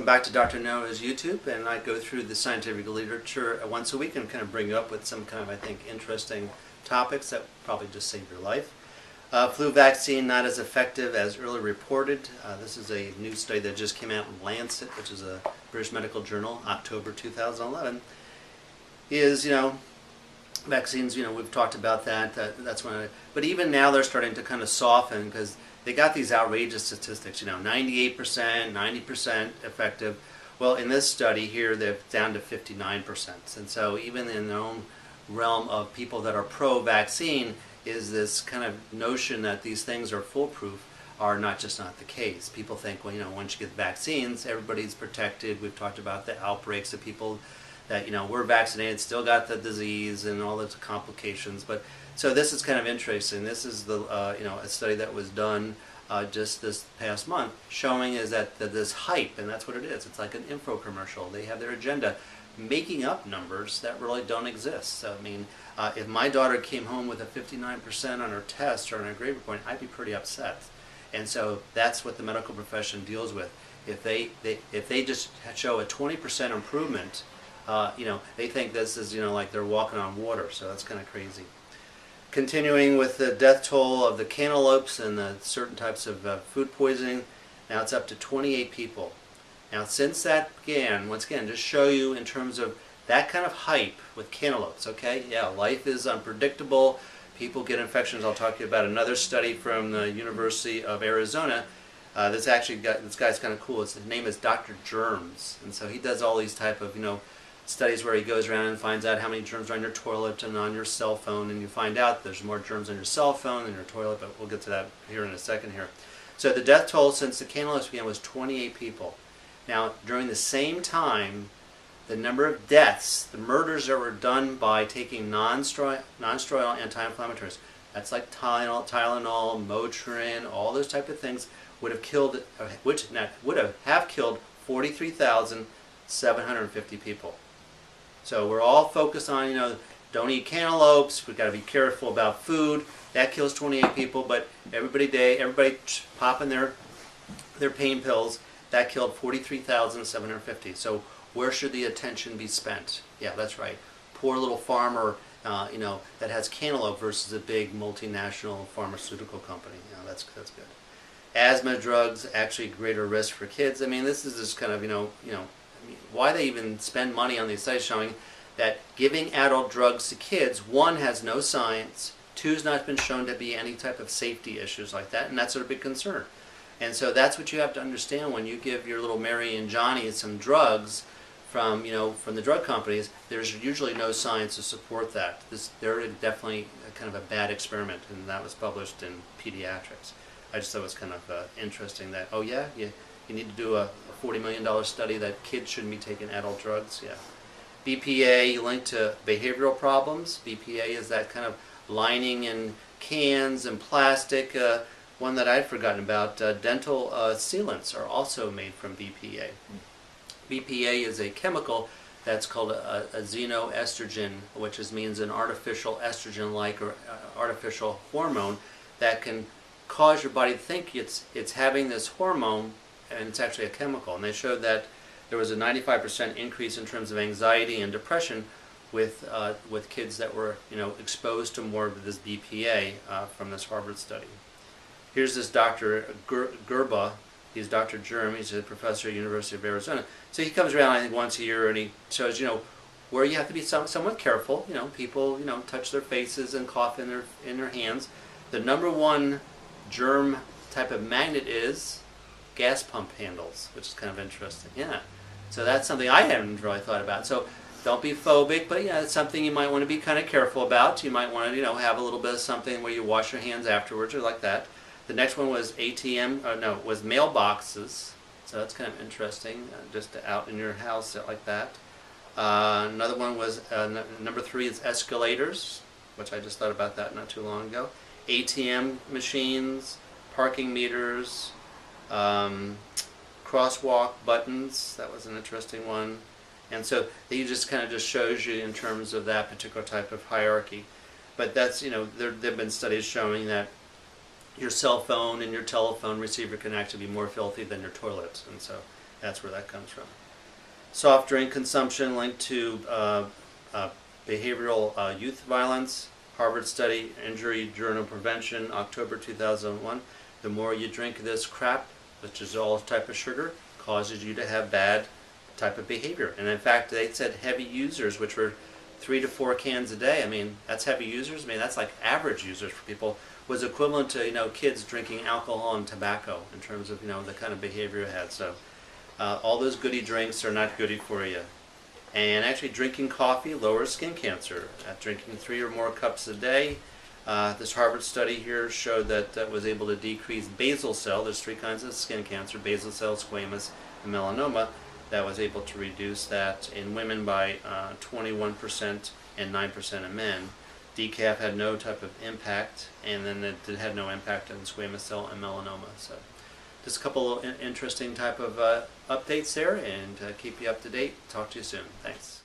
Welcome back to Dr. Noah's YouTube, and I go through the scientific literature once a week and kind of bring you up with some kind of, I think, interesting topics that probably just save your life. Flu vaccine not as effective as earlier reported. This is a new study that just came out in Lancet, which is a British medical journal, October 2011. Vaccines, we've talked about that. That's when. But even now they're starting to kind of soften because they got these outrageous statistics, 98%, 90% effective. Well, in this study here, they're down to 59%. And so even in their own realm of people that are pro-vaccine is this kind of notion that these things are foolproof are not the case. People think, well, once you get vaccines, everybody's protected. We've talked about the outbreaks of people that, were vaccinated, still got the disease and all the complications. But so this is kind of interesting. This is the a study that was done just this past month, showing is that this hype, and that's what it is. It's like an info commercial. They have their agenda, making up numbers that really don't exist. So I mean, if my daughter came home with a 59% on her test or on her grade point, I'd be pretty upset. And so that's what the medical profession deals with. If they just show a 20% improvement, they think this is like they're walking on water. So that's kind of crazy. Continuing with the death toll of the cantaloupes and the certain types of food poisoning, now it's up to 28 people. Now since that began, once again, just show you in terms of that kind of hype with cantaloupes, okay? Yeah, life is unpredictable. People get infections. I'll talk to you about another study from the University of Arizona. This guy's kind of cool. His name is Dr. Germs, and so he does all these type of, studies where he goes around and finds out how many germs are on your toilet and on your cell phone, and you find out there's more germs on your cell phone than your toilet, but we'll get to that here in a second here. So the death toll since the cantaloupes began was 28 people. Now, during the same time, the number of deaths, the murders that were done by taking non-steroidal anti-inflammatories, that's like Tylenol, Motrin, all those type of things, would have killed 43,750 people. So we're all focused on, don't eat cantaloupes. We've got to be careful about food. That kills 28 people, but everybody popping their pain pills, that killed 43,750. So where should the attention be spent? Yeah, that's right. Poor little farmer, that has cantaloupe versus a big multinational pharmaceutical company. That's good. Asthma drugs, actually greater risk for kids. I mean, this is just kind of, why they even spend money on these studies showing that giving adult drugs to kids, one, has no science, two, has not been shown to be any type of safety issues like that, and that's a big concern. And so that's what you have to understand when you give your little Mary and Johnny some drugs from the drug companies. There's usually no science to support that. They're definitely kind of a bad experiment, and that was published in Pediatrics. I just thought it was kind of interesting that, you need to do a $40 million study that kids shouldn't be taking adult drugs. Yeah. BPA linked to behavioral problems. BPA is that kind of lining in cans and plastic. One that I'd forgotten about, dental sealants are also made from BPA. BPA is a chemical that's called a xenoestrogen, which means an artificial estrogen-like or artificial hormone that can cause your body to think it's having this hormone, and it's actually a chemical. And they showed that there was a 95% increase in terms of anxiety and depression with kids that were exposed to more of this BPA from this Harvard study. Here's this Dr. Gerba. He's Dr. Germ. He's a professor at the University of Arizona. So he comes around, I think, once a year, and he shows where you have to be somewhat careful. People touch their faces and cough in their hands. The number one germ type of magnet is gas pump handles, which is kind of interesting. Yeah, so that's something I hadn't really thought about. So don't be phobic, but it's something you might want to be kind of careful about. You might want to have a little bit of something where you wash your hands afterwards or like that. The next one was was mailboxes. So that's kind of interesting, just out in your house like that. Another one was number 3 is escalators, which I just thought about that not too long ago. ATM machines, parking meters. Crosswalk buttons, that was an interesting one. And so he just kind of just shows you in terms of that particular type of hierarchy. But that's, there have been studies showing that your cell phone and your telephone receiver can actually be more filthy than your toilet. And so That's where that comes from. Soft drink consumption linked to behavioral youth violence. Harvard study, Injury Journal Prevention, October 2001. The more you drink this crap, which is all type of sugar, causes you to have bad type of behavior. And in fact, they said heavy users, which were 3 to 4 cans a day. I mean, that's heavy users. I mean, that's like average users for people. Was equivalent to kids drinking alcohol and tobacco in terms of the kind of behavior it had. So all those goody drinks are not goody for you. And actually, drinking coffee lowers skin cancer. Drinking 3 or more cups a day. This Harvard study here showed that that was able to decrease basal cell. There's 3 kinds of skin cancer: basal cell, squamous, and melanoma. That was able to reduce that in women by 21% and 9% in men. Decaf had no type of impact, and then it had no impact on squamous cell and melanoma. So just a couple of interesting type of updates there, and keep you up to date. Talk to you soon. Thanks.